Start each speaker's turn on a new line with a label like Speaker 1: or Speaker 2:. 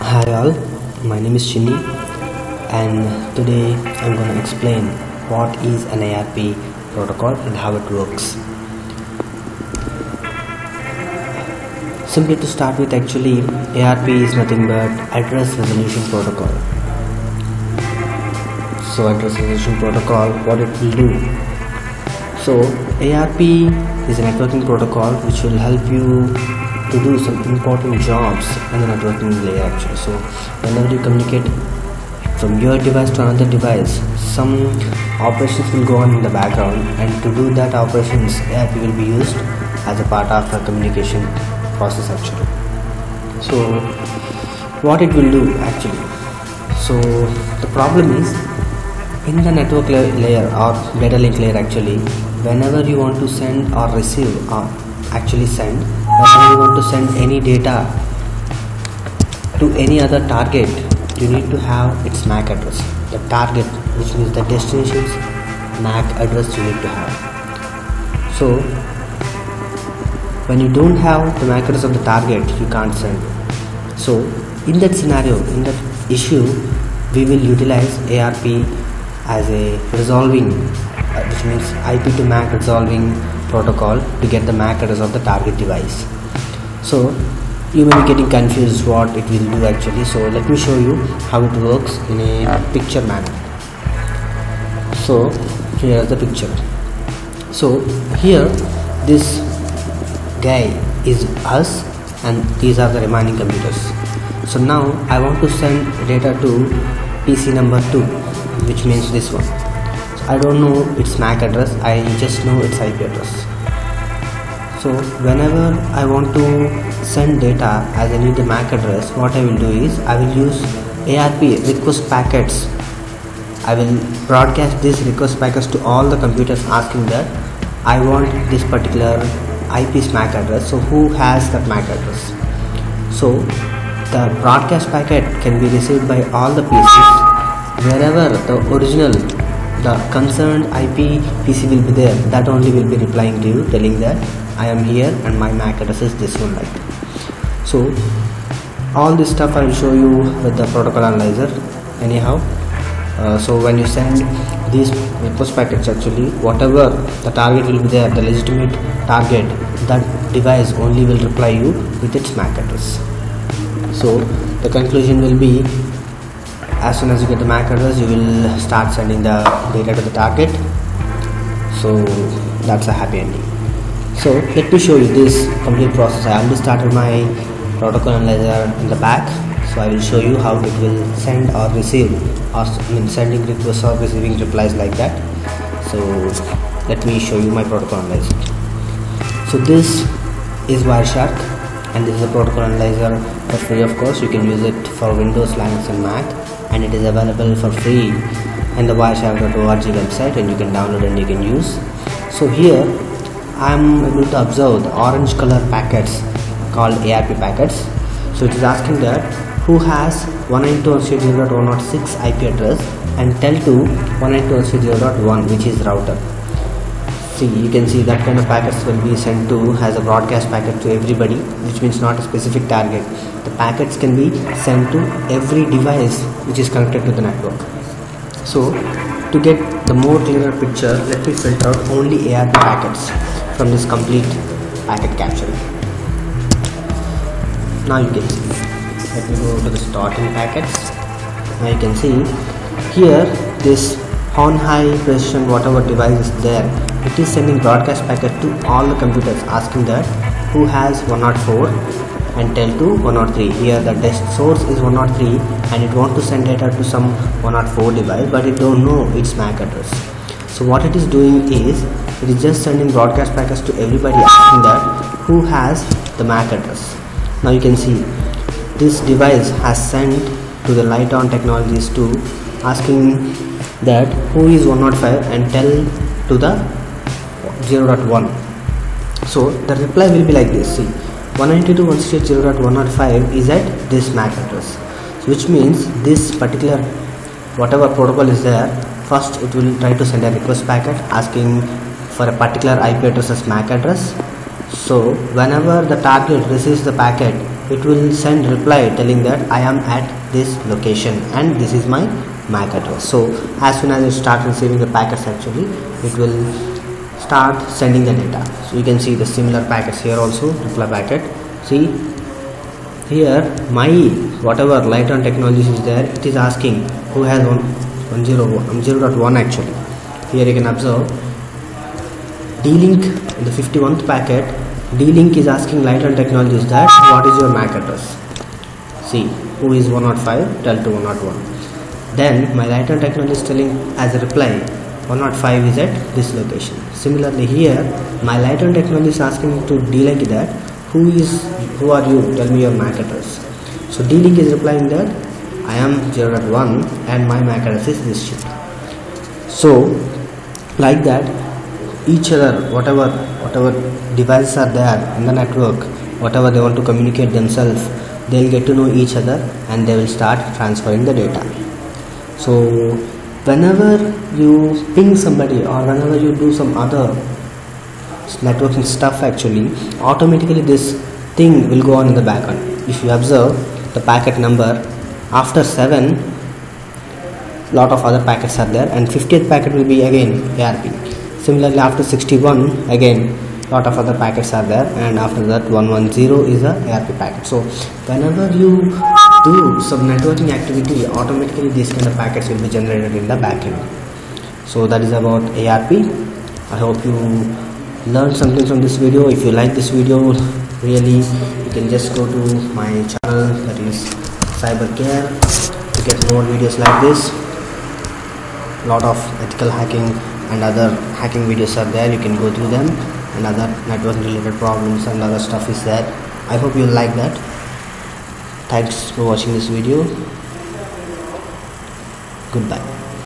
Speaker 1: Hi all, my name is Chinni and today I'm going to explain what is an ARP protocol and how it works. Simply to start with, actually ARP is nothing but address resolution protocol. So address resolution protocol, what it will do. So ARP is a networking protocol which will help you to do some important jobs in the networking layer actually. So whenever you communicate from your device to another device, some operations will go on in the background, and to do that operations, ARP will be used as a part of the communication process actually. So what it will do actually, so the problem is in the network layer or data link layer actually, whenever you want to send or receive or actually send, whenever you want to send any data to any other target, you need to have its MAC address. The target, which means the destination's MAC address, you need to have. So when you don't have the MAC address of the target, you can't send. So in that scenario, in that issue, we will utilize ARP as a resolving, which means IP to MAC resolving protocol to get the MAC address of the target device. So you may be getting confused what it will do actually. So let me show you how it works in a picture manner. So here is the picture. So here this guy is us and these are the remaining computers. So now I want to send data to PC number 2, which means this one. So I don't know its MAC address, I just know its IP address. So whenever I want to send data as I need the MAC address, what I will do is I will use ARP request packets. I will broadcast these request packets to all the computers asking that I want this particular IP's MAC address. So who has that MAC address? So the broadcast packet can be received by all the PCs. Wherever the original, the concerned IP PC will be there, that only will be replying to you, telling that I am here and my MAC address is this one, like that. So all this stuff I will show you with the protocol analyzer anyhow. So when you send these request packets, actually whatever the target will be there, the legitimate target, that device only will reply you with its MAC address. So the conclusion will be, as soon as you get the MAC address, you will start sending the data to the target. So that's a happy ending. So let me show you this complete process. I already started my protocol analyzer in the back, so I will show you how it will send or receive, or sending requests or receiving replies like that. So let me show you my protocol analyzer. So this is Wireshark, and this is a protocol analyzer for free, of course. You can use it for Windows, Linux and Mac, and it is available for free in the wireshark.org website, and you can download and you can use. So here I am able to observe the orange color packets called ARP packets. So it is asking that who has 192.168.106 IP address and tell to 192.168.1, which is router. See, you can see that kind of packets will be sent to as a broadcast packet to everybody, which means not a specific target. The packets can be sent to every device which is connected to the network. So to get the more clearer picture, let me filter out only ARP packets from this complete packet capturing. Now you can see, let me go to the starting packets. Now you can see here this on high precision whatever device is there, it is sending broadcast packet to all the computers asking that who has 104 and tell to 103. Here the desk source is 103 and it wants to send data to some 104 device, but it don't know its MAC address. So what it is doing is it is just sending broadcast packets to everybody asking that who has the MAC address. Now you can see this device has sent to the Light-On Technologies 2 asking that who is 105 and tell to the 0.1. So the reply will be like this. See, 192.168.0.105 is at this MAC address, which means this particular whatever protocol is there, first it will try to send a request packet asking for a particular IP address as MAC address. So whenever the target receives the packet, it will send reply telling that I am at this location and this is my MAC address. So as soon as it starts receiving the packets, actually it will start sending the data. So you can see the similar packets here also, reply packet. See here, my whatever LightOn Technologies is there, it is asking who has 0.1 actually. Here you can observe D-Link in the 51st packet. D-Link is asking LightOn Technologies that what is your MAC address. See who is 105, tell to 101. Then my LightOn Technologies is telling as a reply 105 is at this location. Similarly here my LightOn Technologies is asking to D-Link that who are you, tell me your MAC address. So D-Link is replying that I am 0.1 and my MAC address is this shit. So like that, each other, whatever devices are there in the network, whatever they want to communicate themselves, they'll get to know each other and they will start transferring the data. So whenever you ping somebody or whenever you do some other networking stuff, actually automatically this thing will go on in the background. If you observe the packet number after 7, lot of other packets are there, and 50th packet will be again ARP. Similarly after 61 again lot of other packets are there, and after that 110 is a ARP packet. So whenever you do some networking activity, automatically these kind of packets will be generated in the backend. So that is about ARP. I hope you learned something from this video. If you like this video, really you can just go to my channel, that is Cybercare, to get more videos like this. Lot of ethical hacking and other hacking videos are there, you can go through them, and other networking related problems and other stuff is there. I hope you like that. Thanks for watching this video. Goodbye.